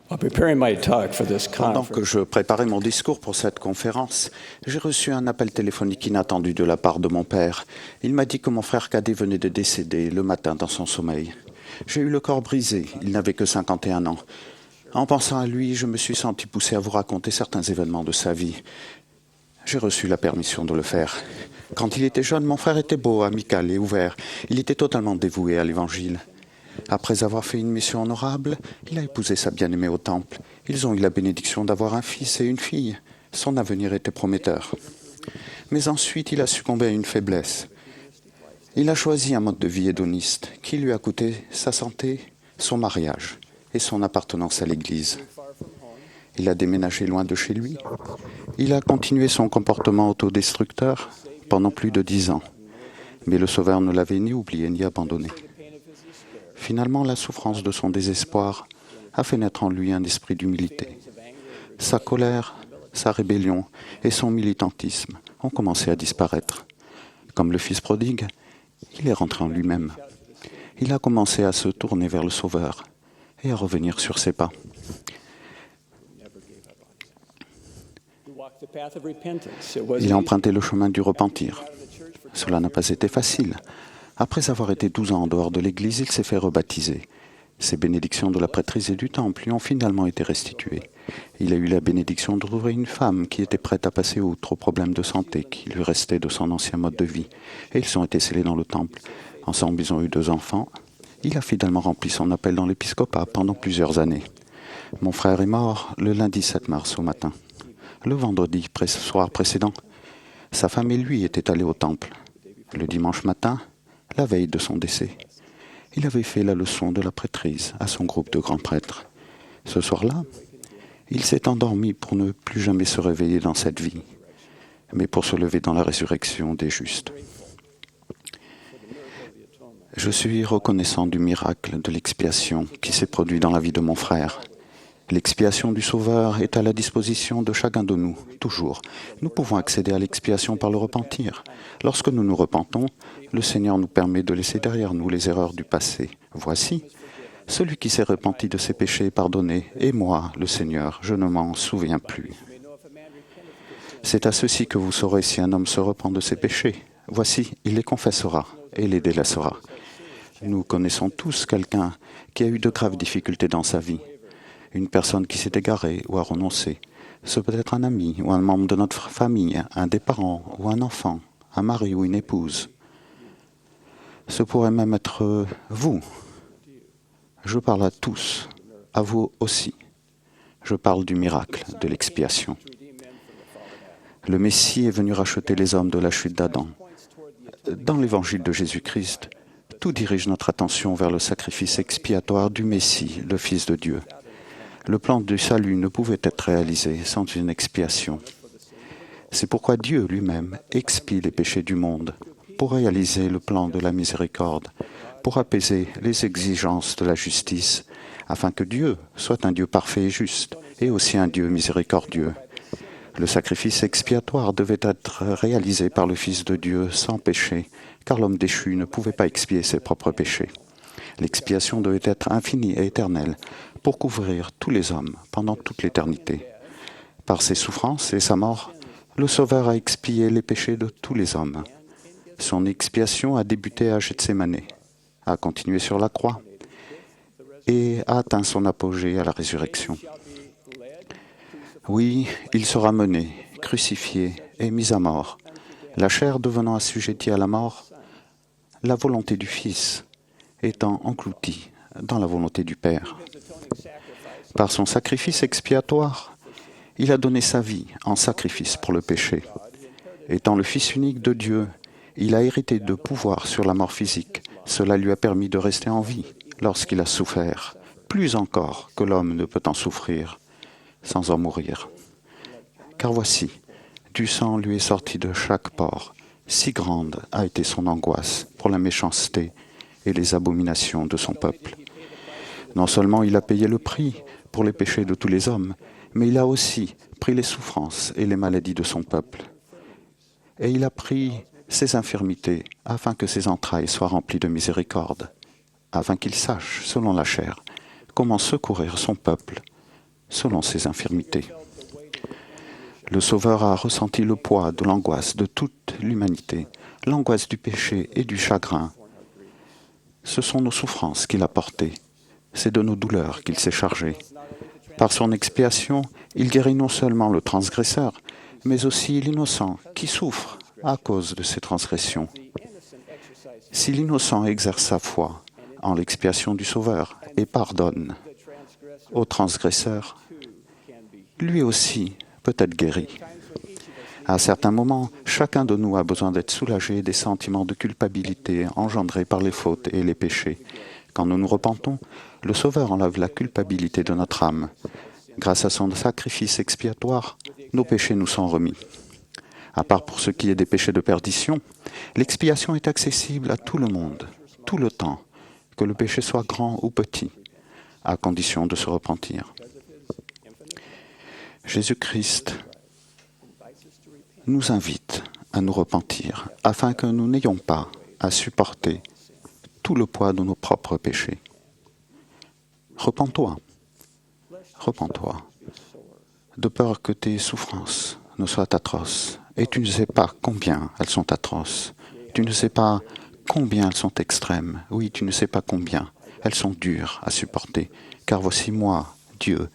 Pendant que je préparais mon discours pour cette conférence, j'ai reçu un appel téléphonique inattendu de la part de mon père. Il m'a dit que mon frère cadet venait de décéder le matin dans son sommeil. J'ai eu le corps brisé, il n'avait que 51 ans. En pensant à lui, je me suis senti poussé à vous raconter certains événements de sa vie. J'ai reçu la permission de le faire. Quand il était jeune, mon frère était beau, amical et ouvert. Il était totalement dévoué à l'Évangile. Après avoir fait une mission honorable, il a épousé sa bien-aimée au temple. Ils ont eu la bénédiction d'avoir un fils et une fille. Son avenir était prometteur. Mais ensuite, il a succombé à une faiblesse. Il a choisi un mode de vie hédoniste qui lui a coûté sa santé, son mariage et son appartenance à l'Église. Il a déménagé loin de chez lui. Il a continué son comportement autodestructeur pendant plus de 10 ans. Mais le Sauveur ne l'avait ni oublié ni abandonné. Finalement, la souffrance de son désespoir a fait naître en lui un esprit d'humilité. Sa colère, sa rébellion et son militantisme ont commencé à disparaître. Comme le fils prodigue, il est rentré en lui-même. Il a commencé à se tourner vers le Sauveur et à revenir sur ses pas. Il a emprunté le chemin du repentir. Cela n'a pas été facile. Après avoir été 12 ans en dehors de l'Église, il s'est fait rebaptiser. Ses bénédictions de la prêtrise et du temple lui ont finalement été restituées. Il a eu la bénédiction de trouver une femme qui était prête à passer outre aux problèmes de santé qui lui restaient de son ancien mode de vie. Et ils ont été scellés dans le temple. Ensemble, ils ont eu 2 enfants. Il a fidèlement rempli son appel dans l'épiscopat pendant plusieurs années. Mon frère est mort le lundi 7 mars au matin. Le vendredi soir précédent, sa femme et lui étaient allés au temple. Le dimanche matin, la veille de son décès, il avait fait la leçon de la prêtrise à son groupe de grands prêtres. Ce soir-là, il s'est endormi pour ne plus jamais se réveiller dans cette vie, mais pour se lever dans la résurrection des justes. Je suis reconnaissant du miracle de l'expiation qui s'est produit dans la vie de mon frère. L'expiation du Sauveur est à la disposition de chacun de nous, toujours. Nous pouvons accéder à l'expiation par le repentir. Lorsque nous nous repentons, le Seigneur nous permet de laisser derrière nous les erreurs du passé. Voici, celui qui s'est repenti de ses péchés est pardonné, et moi, le Seigneur, je ne m'en souviens plus. C'est à ceci que vous saurez si un homme se repent de ses péchés. Voici, il les confessera et les délaissera. Nous connaissons tous quelqu'un qui a eu de graves difficultés dans sa vie. Une personne qui s'est égarée ou a renoncé. Ce peut être un ami ou un membre de notre famille, un des parents ou un enfant, un mari ou une épouse. Ce pourrait même être vous. Je parle à tous, à vous aussi. Je parle du miracle de l'expiation. Le Messie est venu racheter les hommes de la chute d'Adam. Dans l'évangile de Jésus-Christ, tout dirige notre attention vers le sacrifice expiatoire du Messie, le Fils de Dieu. Le plan du salut ne pouvait être réalisé sans une expiation. C'est pourquoi Dieu lui-même expie les péchés du monde pour réaliser le plan de la miséricorde, pour apaiser les exigences de la justice, afin que Dieu soit un Dieu parfait et juste, et aussi un Dieu miséricordieux. Le sacrifice expiatoire devait être réalisé par le Fils de Dieu sans péché, car l'homme déchu ne pouvait pas expier ses propres péchés. L'expiation devait être infinie et éternelle pour couvrir tous les hommes pendant toute l'éternité. Par ses souffrances et sa mort, le Sauveur a expié les péchés de tous les hommes. Son expiation a débuté à Gethsémane, a continué sur la croix et a atteint son apogée à la résurrection. Oui, il sera mené, crucifié et mis à mort, la chair devenant assujettie à la mort, la volonté du Fils étant engloutie dans la volonté du Père. Par son sacrifice expiatoire, il a donné sa vie en sacrifice pour le péché. Étant le Fils unique de Dieu, il a hérité de pouvoir sur la mort physique. Cela lui a permis de rester en vie lorsqu'il a souffert, plus encore que l'homme ne peut en souffrir sans en mourir. Car voici, du sang lui est sorti de chaque pore. Si grande a été son angoisse pour la méchanceté et les abominations de son peuple. Non seulement il a payé le prix pour les péchés de tous les hommes, mais il a aussi pris les souffrances et les maladies de son peuple. Et il a pris ses infirmités afin que ses entrailles soient remplies de miséricorde, afin qu'il sache, selon la chair, comment secourir son peuple selon ses infirmités. Le Sauveur a ressenti le poids de l'angoisse de toute l'humanité, l'angoisse du péché et du chagrin. Ce sont nos souffrances qu'il a portées, c'est de nos douleurs qu'il s'est chargé. Par son expiation, il guérit non seulement le transgresseur, mais aussi l'innocent qui souffre à cause de ses transgressions. Si l'innocent exerce sa foi en l'expiation du Sauveur et pardonne au transgresseur, lui aussi peut être guéri. À certains moments, chacun de nous a besoin d'être soulagé des sentiments de culpabilité engendrés par les fautes et les péchés. Quand nous nous repentons, le Sauveur enlève la culpabilité de notre âme. Grâce à son sacrifice expiatoire, nos péchés nous sont remis. À part pour ce qui est des péchés de perdition, l'expiation est accessible à tout le monde, tout le temps, que le péché soit grand ou petit, à condition de se repentir. Jésus-Christ nous invite à nous repentir, afin que nous n'ayons pas à supporter tout le poids de nos propres péchés. Repens-toi, repens-toi, de peur que tes souffrances ne soient atroces. Et tu ne sais pas combien elles sont atroces. Tu ne sais pas combien elles sont extrêmes. Oui, tu ne sais pas combien elles sont dures à supporter. Car voici moi, Dieu,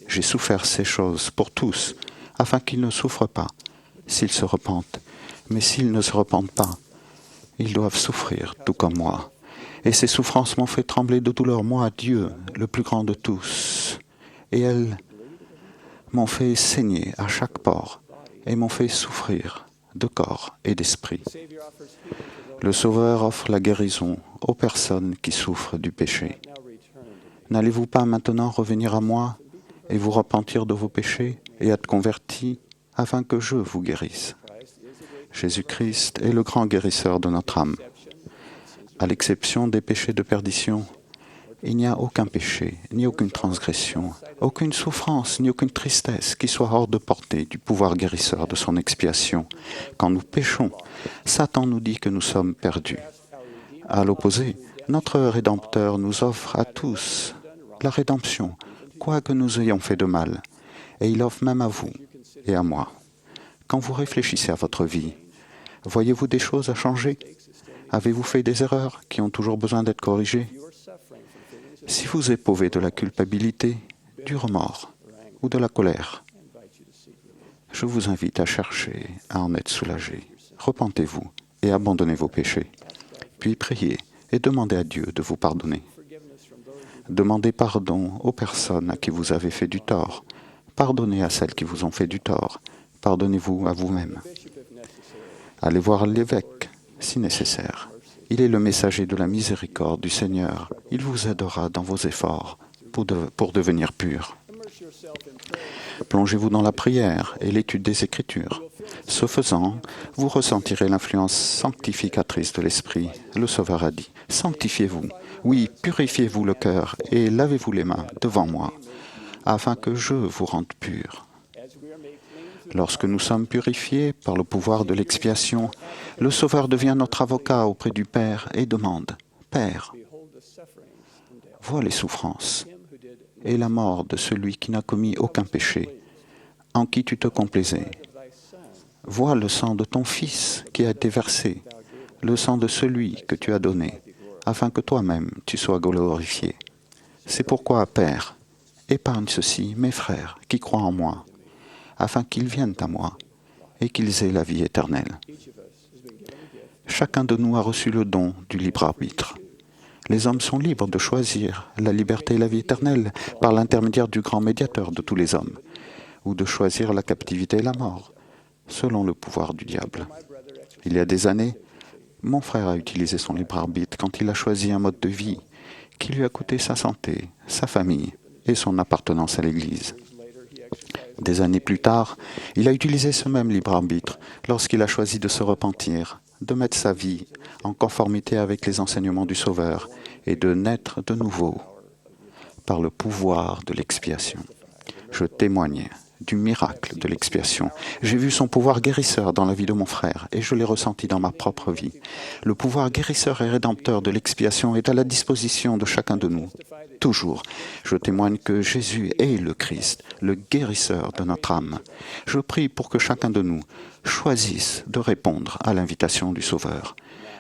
j'ai souffert ces choses pour tous, afin qu'ils ne souffrent pas, s'ils se repentent. Mais s'ils ne se repentent pas, ils doivent souffrir tout comme moi. Et ces souffrances m'ont fait trembler de douleur, moi, Dieu, le plus grand de tous. Et elles m'ont fait saigner à chaque pore et m'ont fait souffrir de corps et d'esprit. Le Sauveur offre la guérison aux personnes qui souffrent du péché. N'allez-vous pas maintenant revenir à moi et vous repentir de vos péchés et être convertis afin que je vous guérisse? Jésus-Christ est le grand guérisseur de notre âme. À l'exception des péchés de perdition, il n'y a aucun péché, ni aucune transgression, aucune souffrance, ni aucune tristesse qui soit hors de portée du pouvoir guérisseur de son expiation. Quand nous péchons, Satan nous dit que nous sommes perdus. À l'opposé, notre Rédempteur nous offre à tous la rédemption, quoi que nous ayons fait de mal, et il offre même à vous et à moi. Quand vous réfléchissez à votre vie, voyez-vous des choses à changer? Avez-vous fait des erreurs qui ont toujours besoin d'être corrigées? Si vous éprouvez de la culpabilité, du remords ou de la colère, je vous invite à chercher à en être soulagé. Repentez-vous et abandonnez vos péchés. Puis priez et demandez à Dieu de vous pardonner. Demandez pardon aux personnes à qui vous avez fait du tort. Pardonnez à celles qui vous ont fait du tort. Pardonnez-vous à vous-même. Allez voir l'évêque si nécessaire. Il est le messager de la miséricorde du Seigneur. Il vous aidera dans vos efforts pour devenir pur. Plongez-vous dans la prière et l'étude des Écritures. Ce faisant, vous ressentirez l'influence sanctificatrice de l'Esprit. Le Sauveur a dit, « Sanctifiez-vous, oui, purifiez-vous le cœur et lavez-vous les mains devant moi, afin que je vous rende pur. » Lorsque nous sommes purifiés par le pouvoir de l'expiation, le Sauveur devient notre avocat auprès du Père et demande, « Père, vois les souffrances et la mort de celui qui n'a commis aucun péché, en qui tu te complaisais. Vois le sang de ton Fils qui a été versé, le sang de celui que tu as donné, afin que toi-même tu sois glorifié. C'est pourquoi, Père, épargne ceci, mes frères, qui croient en moi, afin qu'ils viennent à moi et qu'ils aient la vie éternelle. » Chacun de nous a reçu le don du libre arbitre. Les hommes sont libres de choisir la liberté et la vie éternelle par l'intermédiaire du grand médiateur de tous les hommes, ou de choisir la captivité et la mort, selon le pouvoir du diable. Il y a des années, mon frère a utilisé son libre arbitre quand il a choisi un mode de vie qui lui a coûté sa santé, sa famille et son appartenance à l'Église. Des années plus tard, il a utilisé ce même libre arbitre lorsqu'il a choisi de se repentir, de mettre sa vie en conformité avec les enseignements du Sauveur et de naître de nouveau par le pouvoir de l'expiation. Je témoigne du miracle de l'expiation. J'ai vu son pouvoir guérisseur dans la vie de mon frère et je l'ai ressenti dans ma propre vie. Le pouvoir guérisseur et rédempteur de l'expiation est à la disposition de chacun de nous. toujours. Je témoigne que Jésus est le Christ, le guérisseur de notre âme. Je prie pour que chacun de nous choisisse de répondre à l'invitation du Sauveur.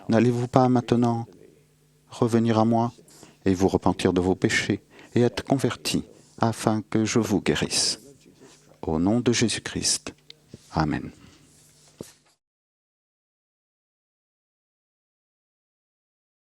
N'allez-vous pas maintenant revenir à moi et vous repentir de vos péchés et être convertis afin que je vous guérisse? Au nom de Jésus-Christ. Amen.